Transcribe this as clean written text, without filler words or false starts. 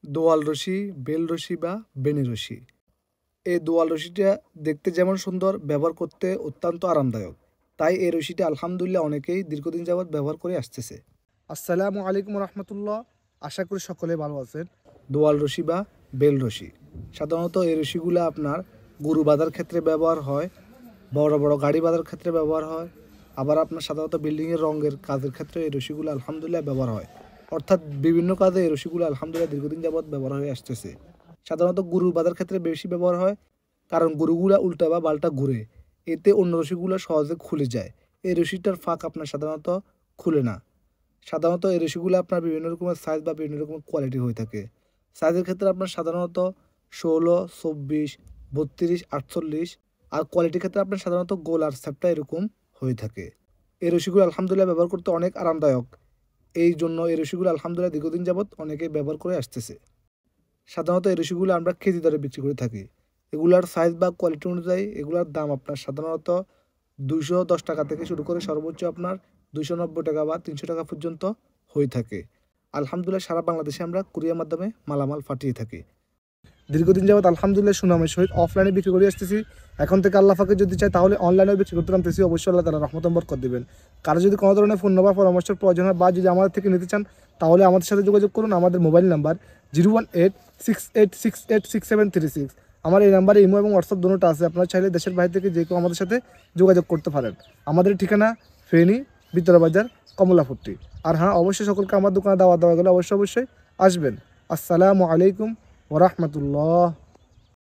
দোয়াল রশি, বেল রশি বা বেনি রশি। এই দোয়াল রশিটা দেখতে যেমন সুন্দর, ব্যবহার করতে অত্যন্ত আরামদায়ক। তাই এই রশিটা আলহামদুলিল্লাহ অনেকেই দীর্ঘদিন যাবৎ ব্যবহার করে আসতেছে। আসসালামু আলাইকুম রহমতুল্লাহ। আশা করি সকলে ভালো আছেন। দোয়াল রশি বা বেল রশি, সাধারণত এই রশিগুলো আপনার গরু বাঁধার ক্ষেত্রে ব্যবহার হয়, বড় বড় গাড়ি বাঁধার ক্ষেত্রে ব্যবহার হয়, আবার আপনার সাধারণত বিল্ডিংয়ের রঙের কাজের ক্ষেত্রে এই রশিগুলো আলহামদুলিল্লাহ ব্যবহার হয়। অর্থাৎ বিভিন্ন কাজে এই রশিগুলো আলহামদুলিল্লাহ দীর্ঘদিন যাবৎ ব্যবহার হয়ে আসতেছে। সাধারণত গরু বাঁধার ক্ষেত্রে বেশি ব্যবহার হয়, কারণ গরুগুলা উল্টা বা পাল্টা ঘুরে, এতে অন্য রশিগুলো সহজে খুলে যায়। এই রশিটার ফাঁক আপনার সাধারণত খুলে না। সাধারণত এই রশিগুলো আপনার বিভিন্ন রকমের সাইজ বা বিভিন্ন রকমের কোয়ালিটি হয়ে থাকে। সাইজের ক্ষেত্রে আপনার সাধারণত 16, 24, 32, 48, আর কোয়ালিটির ক্ষেত্রে আপনার সাধারণত গোল আর স্যাপটা এরকম হয়ে থাকে। এই রশিগুলো আলহামদুলিল্লাহ ব্যবহার করতে অনেক আরামদায়ক। এই জন্য এই রশিগুলো আলহামদুলিল্লাহ দীর্ঘদিন যাবৎ অনেকেই ব্যবহার করে আসতেছে। সাধারণত এই রশিগুলো আমরা কেজি দরে বিক্রি করে থাকি। এগুলার সাইজ বা কোয়ালিটি অনুযায়ী এগুলার দাম আপনার সাধারণত 210 টাকা থেকে শুরু করে সর্বোচ্চ আপনার 290 টাকা বা 300 টাকা পর্যন্ত হয়ে থাকে। আলহামদুলিল্লাহ সারা বাংলাদেশে আমরা কুরিয়ার মাধ্যমে মালামাল পাঠিয়ে থাকি। দীর্ঘদিন যাবৎ আলহামদুলিল্লাহ সুনামের সহিত অফলাইনে বিক্রি করে আসতেছি। এখন থেকে আল্লাহ পাকে যদি চাই তাহলে অনলাইনেও বিক্রি করতে নামতেছি। অবশ্যই আল্লাহ তাআলা রহমত বরকত দিবেন। কারো যদি কোনো ধরনের ফোন নাম্বার পরামর্শের প্রয়োজন হয় বা যদি আমাদের থেকে নিতে চান তাহলে আমাদের সাথে যোগাযোগ করুন। আমাদের মোবাইল নাম্বার 01868686736। আমার এই নাম্বারে ইমো এবং হোয়াটসঅ্যাপ দুটোটা আছে। আপনারা চাইলে দেশের বাইরে থেকে যে কেউ আমাদের সাথে যোগাযোগ করতে পারেন। আমাদের ঠিকানা ফেনী, ভিতরবাজার, কমলাপট্টি। আর হ্যাঁ, অবশ্যই সকলকে আমার দোকানে দাওয়াত দেওয়া গেলে অবশ্যই আসবেন। আসসালামু আলাইকুম ওয়া রাহমাতুল্লাহ।